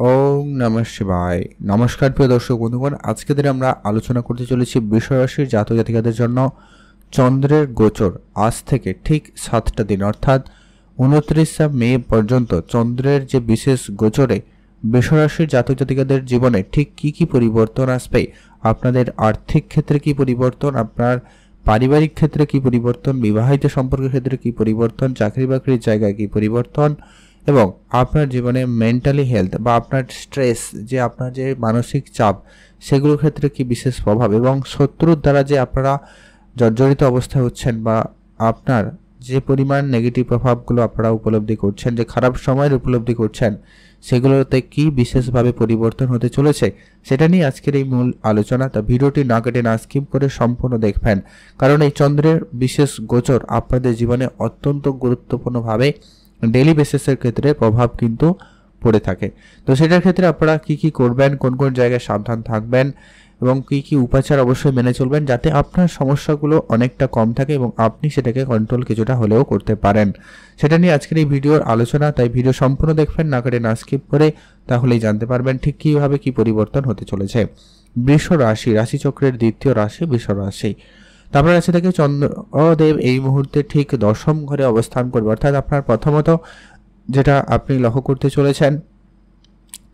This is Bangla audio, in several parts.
ওম নমঃ শিবায়। নমস্কার প্রিয় দর্শক বন্ধুগণ, আজকে দিনে আমরা আলোচনা করতে চলেছি বৃষরাশির জাতক জাতিকাদের জন্য চন্দ্রের গোচর আজ থেকে ঠিক 7টা দিন অর্থাৎ 29 মে পর্যন্ত চন্দ্রের যে বিশেষ গোচরে বৃষরাশির জাতক জাতিকাদের জীবনে ঠিক কি কি পরিবর্তন আসবে, আপনাদের আর্থিক ক্ষেত্রে কি পরিবর্তন, আপনার পারিবারিক ক্ষেত্রে কি পরিবর্তন, বিবাহিত সম্পর্কের ক্ষেত্রে কি পরিবর্তন, চাকরি বাকরির জায়গায় কি পরিবর্তন এবং আপনার জীবনে মেন্টালি হেলথ বা আপনার স্ট্রেস যে আপনার যে মানসিক চাপ সেগুলোর ক্ষেত্রে কি বিশেষ প্রভাব এবং শত্রুর দ্বারা যে আপনারা জর্জরিত অবস্থায় হচ্ছেন বা আপনার যে পরিমাণ নেগেটিভ প্রভাবগুলো আপনারা উপলব্ধি করছেন, যে খারাপ সময়ের উপলব্ধি করছেন, সেগুলোতে কি বিশেষভাবে পরিবর্তন হতে চলেছে সেটা নিয়ে আজকের এই মূল আলোচনা। তা ভিডিওটি না কেটে না স্কিপ করে সম্পূর্ণ দেখবেন, কারণ এই চন্দ্রের বিশেষ গোচর আপনাদের জীবনে অত্যন্ত গুরুত্বপূর্ণভাবে ডেইলি বেসিসের ক্ষেত্রে প্রভাব কিন্তু পড়ে থাকে। তো সেটার ক্ষেত্রে আপনারা কি কি করবেন, কোন কোন জায়গায় সাবধান থাকবেন এবং কি কি উপাচার অবশ্যই মেনে চলবেন যাতে আপনার সমস্যাগুলো অনেকটা কম থাকে এবং আপনি সেটাকে কন্ট্রোল কিছুটা হলেও করতে পারেন, সেটা নিয়ে আজকের এই ভিডিওর আলোচনা। তাই ভিডিও সম্পূর্ণ দেখবেন, না কেটে না স্কিপ করে, তাহলেই জানতে পারবেন ঠিক কীভাবে কি পরিবর্তন হতে চলেছে। বৃষ রাশি, রাশিচক্রের দ্বিতীয় রাশি বৃষ রাশি। তারপর রাশি থেকে চন্দ্রদেব এই মুহূর্তে ঠিক 10ম ঘরে অবস্থান করবে, অর্থাৎ আপনার প্রথমত যেটা আপনি লক্ষ্য করতে চলেছেন,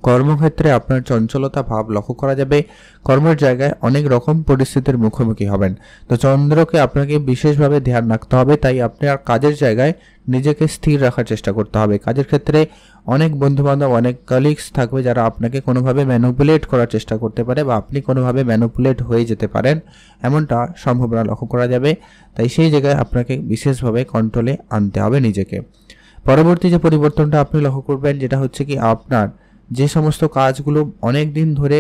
কর্মক্ষেত্রে আপনার চঞ্চলতা ভাব লক্ষ্য করা যাবে। কর্মের জায়গায় অনেক রকম পরিস্থিতির মুখোমুখি হবেন। তো চন্দ্রকে আপনাকে বিশেষভাবে ধ্যান রাখতে হবে, তাই আপনার কাজের জায়গায় নিজেকে স্থির রাখার চেষ্টা করতে হবে। কাজের ক্ষেত্রে অনেক বন্ধুবান্ধব, অনেক কলিগস থাকবে যারা আপনাকে কোনোভাবে ম্যানিপুলেট করার চেষ্টা করতে পারে বা আপনি কোনোভাবে ম্যানিপুলেট হয়ে যেতে পারেন, এমনটা সম্ভাবনা লক্ষ্য করা যাবে। তাই সেই জায়গায় আপনাকে বিশেষভাবে কন্ট্রোলে আনতে হবে নিজেকে। পরবর্তী যে পরিবর্তনটা আপনি লক্ষ্য করবেন, যেটা হচ্ছে কি আপনার যে সমস্ত কাজগুলো অনেক দিন ধরে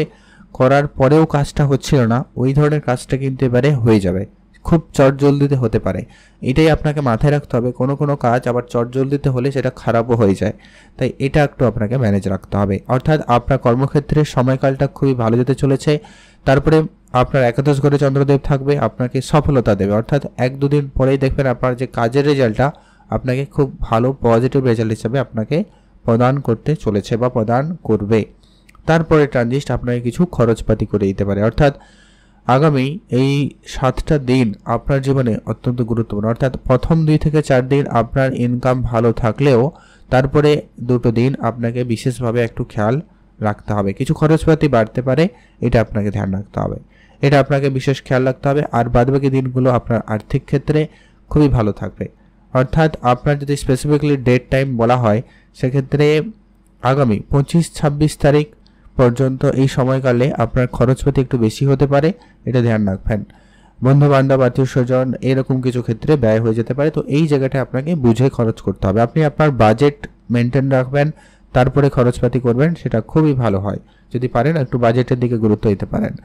করার পরেও কাজটা হচ্ছিল না, ওই ধরনের কাজটা কিন্তু এবারে হয়ে যাবে, খুব চটজলদিতে হতে পারে। এটাই আপনাকে মাথায় রাখতে হবে, কোনো কোনো কাজ আবার চটজলদিতে হলে সেটা খারাপও হয়ে যায়, তাই এটা একটু আপনাকে ম্যানেজ রাখতে হবে। অর্থাৎ আপনার কর্মক্ষেত্রে সময়কালটা খুবই ভালো যেতে চলেছে। তারপরে আপনার একাদশ ঘরে চন্দ্রদেব থাকবে, আপনাকে সফলতা দেবে, অর্থাৎ 1-2 দিন পরেই দেখবেন আপনার যে কাজের রেজাল্টটা আপনাকে খুব ভালো পজিটিভ রেজাল্ট হিসাবে আপনাকে প্রদান করতে চলেছে বা প্রদান করবে। তারপরে ট্রানজিস্ট আপনাকে কিছু খরচপাতি করে দিতে পারে, অর্থাৎ আগামী এই 7টা দিন আপনার জীবনে অত্যন্ত গুরুত্বপূর্ণ। অর্থাৎ প্রথম 2 থেকে 4 দিন আপনার ইনকাম ভালো থাকলেও তারপরে 2টো দিন আপনাকে বিশেষভাবে একটু খেয়াল রাখতে হবে, কিছু খরচপাতি বাড়তে পারে, এটা আপনাকে ধ্যান রাখতে হবে, এটা আপনাকে বিশেষ খেয়াল রাখতে হবে। আর বাদবাকি দিনগুলো আপনার আর্থিক ক্ষেত্রে খুবই ভালো থাকবে। অর্থাৎ আপনার যদি স্পেসিফিকলি ডেট টাইম বলা হয়, সেক্ষেত্রে আগামী 25-26 তারিখ পর্যন্ত এই সময়কালে আপনার খরচপাতি একটু বেশি হতে পারে, এটা ধ্যান রাখবেন। বন্ধু বান্ধব, আত্মীয় স্বজন এরকম কিছু ক্ষেত্রে ব্যয় হয়ে যেতে পারে, তো এই জায়গাটা আপনাকে বুঝে খরচ করতে হবে। আপনি আপনার বাজেট মেনটেন রাখবেন, তারপরে খরচপাতি করবেন, সেটা খুবই ভালো হয়। যদি পারেন একটু বাজেটের দিকে গুরুত্ব দিতে পারেন।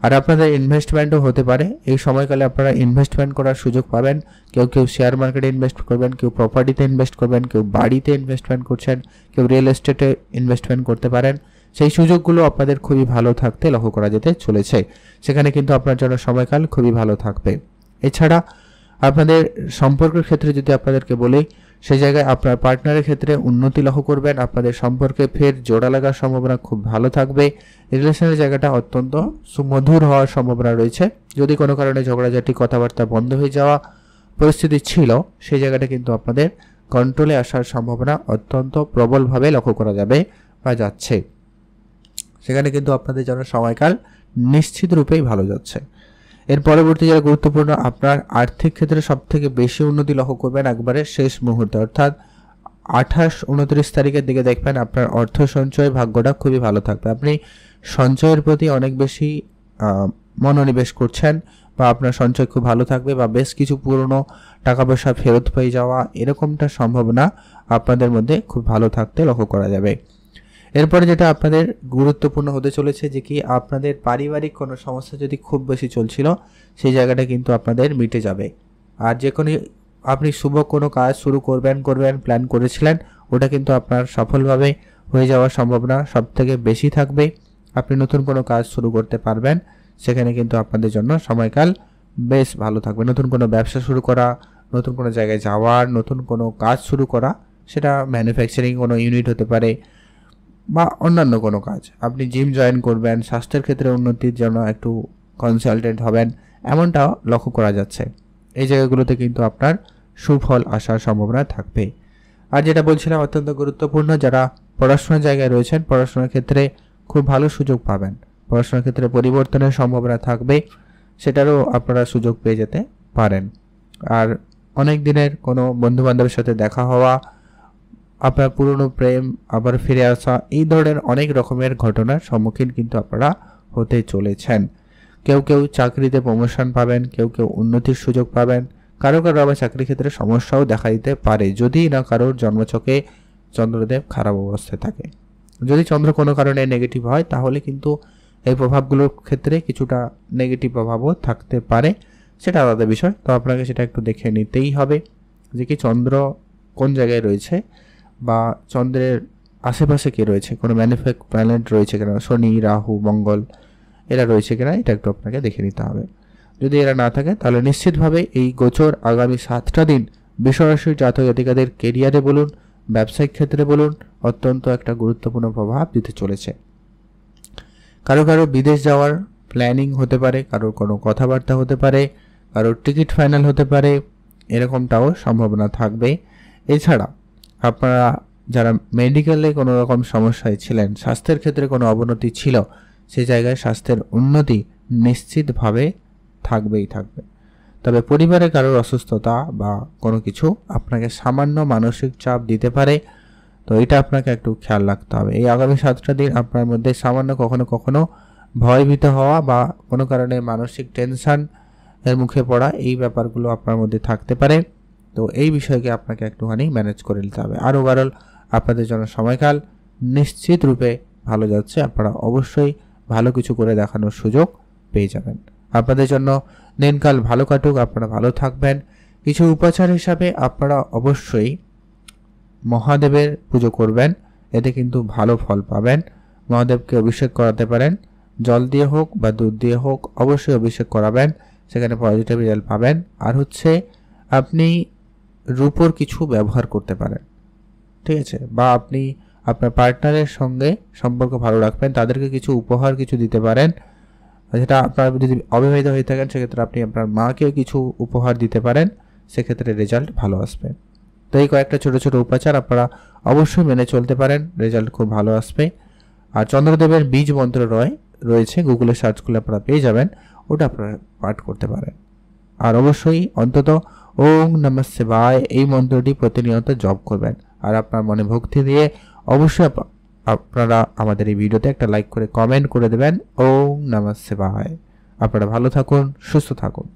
আর আপনাদের ইনভেস্টমেন্টও হতে পারে, এই সময়কালে আপনারা ইনভেস্টমেন্ট করার সুযোগ পাবেন। কেউ কেউ শেয়ার মার্কেটে ইনভেস্ট করবেন, কেউ প্রপার্টিতে ইনভেস্ট করবেন, কেউ বাড়িতে ইনভেস্টমেন্ট করছেন, কেউ রিয়েল এস্টেটে ইনভেস্টমেন্ট করতে পারেন। সেই সুযোগগুলো আপনাদের খুবই ভালো থাকতে লক্ষ্য করা যেতে চলেছে, সেখানে কিন্তু আপনার জন্য সময়কাল খুবই ভালো থাকবে। এছাড়া আপনাদের সম্পর্কের ক্ষেত্রে যদি আপনাদেরকে বলি, সেই জায়গায় আপনার পার্টনারের ক্ষেত্রে উন্নতি লক্ষ্য করবেন, আপনাদের সম্পর্কে ফের জোড়া লাগার সম্ভাবনা খুব ভালো থাকবে। রিলেশনের জায়গাটা অত্যন্ত সুমধুর হওয়ার সম্ভাবনা রয়েছে। যদি কোনো কারণে ঝগড়াঝাটি, কথাবার্তা বন্ধ হয়ে যাওয়া পরিস্থিতি ছিল, সেই জায়গাটা কিন্তু আপনাদের কন্ট্রোলে আসার সম্ভাবনা অত্যন্ত প্রবলভাবে লক্ষ্য করা যাবে বা যাচ্ছে, সেখানে কিন্তু আপনাদের জন্য সময়কাল নিশ্চিত রূপেই ভালো যাচ্ছে। এর পরবর্তী যারা গুরুত্বপূর্ণ, আপনার আর্থিক ক্ষেত্রে সবথেকে বেশি উন্নতি লক্ষ্য করবেন একবারে শেষ মুহূর্তে, অর্থাৎ 28-29 তারিখের দিকে দেখবেন আপনার অর্থ সঞ্চয় ভাগ্যটা খুবই ভালো থাকবে। আপনি সঞ্চয়ের প্রতি অনেক বেশি মনোনিবেশ করছেন বা আপনার সঞ্চয় খুব ভালো থাকবে বা বেশ কিছু পুরনো টাকা পয়সা ফেরত পেয়ে যাওয়া, এরকমটা সম্ভাবনা আপনাদের মধ্যে খুব ভালো থাকতে লক্ষ্য করা যাবে। এরপরে যেটা আপনাদের গুরুত্বপূর্ণ হতে চলেছে, যে কি আপনাদের পারিবারিক কোনো সমস্যা যদি খুব বেশি চলছিল, সেই জায়গাটা কিন্তু আপনাদের মিটে যাবে। আর যে কোনো আপনি শুভ কোনো কাজ শুরু করবেন প্ল্যান করেছিলেন, ওটা কিন্তু আপনার সফলভাবে হয়ে যাওয়ার সম্ভাবনা সবথেকে বেশি থাকবে। আপনি নতুন কোনো কাজ শুরু করতে পারবেন, সেখানে কিন্তু আপনাদের জন্য সময়কাল বেশ ভালো থাকবে। নতুন কোনো ব্যবসা শুরু করা, নতুন কোনো জায়গায় যাওয়ার, নতুন কোনো কাজ শুরু করা, সেটা ম্যানুফ্যাকচারিং কোনো ইউনিট হতে পারে, বা অন্যান্য কোনো কাজ, আপনি জিম জয়েন করবেন, স্বাস্থ্যের ক্ষেত্রে উন্নতির জন্য একটু কনসালটেন্ট হবেন, এমনটাও লক্ষ্য করা যাচ্ছে। এই জায়গাগুলোতে কিন্তু আপনার সুফল আসার সম্ভাবনা থাকবে। আর যেটা বলছিলাম অত্যন্ত গুরুত্বপূর্ণ, যারা পড়াশোনার জায়গায় রয়েছেন পড়াশোনার ক্ষেত্রে খুব ভালো সুযোগ পাবেন, পড়াশোনার ক্ষেত্রে পরিবর্তনের সম্ভাবনা থাকবে, সেটারও আপনারা সুযোগ পেয়ে যেতে পারেন। আর অনেক দিনের কোনো বন্ধুবান্ধবের সাথে দেখা হওয়া, আপনার পুরনো প্রেম আবার ফিরে আসা, এই ধরনের অনেক রকমের ঘটনার সম্মুখীন কিন্তু আপনারা হতে চলেছেন। কেউ কেউ চাকরিতে প্রমোশন পাবেন, কেউ কেউ উন্নতির সুযোগ পাবেন, কারো কারো আবার চাকরির ক্ষেত্রে সমস্যাও দেখা দিতে পারে যদি না কারোর জন্মছকে চন্দ্রদেব খারাপ অবস্থায় থাকে। যদি চন্দ্র কোনো কারণে নেগেটিভ হয় তাহলে কিন্তু এই প্রভাবগুলোর ক্ষেত্রে কিছুটা নেগেটিভ প্রভাবও থাকতে পারে, সেটা আলাদা বিষয়। তো আপনাকে সেটা একটু দেখে নিতেই হবে যে কি চন্দ্র কোন জায়গায় রয়েছে বা চন্দ্রের আশেপাশে কে রয়েছে, কোনো ম্যানিফেক্ট প্ল্যানেট রয়েছে কিনা, শনি, রাহু, মঙ্গল এরা রয়েছে কিনা, এটা একটু আপনাকে দেখে নিতে হবে। যদি এরা না থাকে তাহলে নিশ্চিতভাবে এই গোচর আগামী 7টা দিন বৃষরাশির জাতক জাতিকাদের কেরিয়ারে বলুন, ব্যবসায়িক ক্ষেত্রে বলুন, অত্যন্ত একটা গুরুত্বপূর্ণ প্রভাব দিতে চলেছে। কারো কারো বিদেশ যাওয়ার প্ল্যানিং হতে পারে, কারোর কোনো কথাবার্তা হতে পারে, কারোর টিকিট ফাইনাল হতে পারে, এরকমটাও সম্ভাবনা থাকবে। এছাড়া আপনারা যারা মেডিকেলে কোনো রকম সমস্যায় ছিলেন, স্বাস্থ্যের ক্ষেত্রে কোনো অবনতি ছিল, সেই জায়গায় স্বাস্থ্যের উন্নতি নিশ্চিতভাবে থাকবেই থাকবে। তবে পরিবারে কারোর অসুস্থতা বা কোনো কিছু আপনাকে সামান্য মানসিক চাপ দিতে পারে, তো এটা আপনাকে একটু খেয়াল রাখতে হবে। এই আগামী 7টা দিন আপনার মধ্যে সামান্য কখনো কখনো ভয়ভীত হওয়া বা কোনো কারণে মানসিক টেনশন এর মুখে পড়া, এই ব্যাপারগুলো আপনার মধ্যে থাকতে পারে। তো এই বিষয়কে আপনাকে একটুখানি ম্যানেজ করে নিতে হবে। আর ওভারঅল আপনাদের জন্য সময়কাল নিশ্চিত রূপে ভালো যাচ্ছে, আপনারা অবশ্যই ভালো কিছু করে দেখানোর সুযোগ পেয়ে যাবেন। আপনাদের জন্য দিনকাল ভালো কাটুক, আপনারা ভালো থাকবেন। কিছু উপাচার হিসাবে আপনারা অবশ্যই মহাদেবের পুজো করবেন, এতে কিন্তু ভালো ফল পাবেন। মহাদেবকে অভিষেক করাতে পারেন, জল দিয়ে হোক বা দুধ দিয়ে হোক, অবশ্যই অভিষেক করাবেন, সেখানে পজিটিভ রেজাল্ট পাবেন। আর হচ্ছে আপনি রূপোর কিছু ব্যবহার করতে পারেন, ঠিক আছে, বা আপনি আপনার পার্টনারের সঙ্গে সম্পর্ক ভালো রাখবেন, তাদেরকে কিছু উপহার কিছু দিতে পারেন। যেটা আপনার যদি অবিবাহিত হয়ে থাকেন সেক্ষেত্রে আপনি আপনার মাকেও কিছু উপহার দিতে পারেন, সেক্ষেত্রে রেজাল্ট ভালো আসবে। তো এই কয়েকটা ছোটো ছোটো উপাচার আপনারা অবশ্যই মেনে চলতে পারেন, রেজাল্ট খুব ভালো আসবে। আর চন্দ্রদেবের বীজ মন্ত্র রয়েছে, গুগলে সার্চ করলে আপনারা পেয়ে যাবেন, ওটা আপনারা পাঠ করতে পারেন। আর অবশ্যই অন্তত ওং নমঃ শিবায় এই মন্ত্রটি প্রতিনিয়ত জপ করবেন। আর আপনার মনে ভক্তি দিয়ে অবশ্যই আপনারা আমাদের এই ভিডিওতে একটা লাইক করে কমেন্ট করে দেবেন ওং নমঃ শিবায়। আপনারা ভালো থাকুন, সুস্থ থাকুন।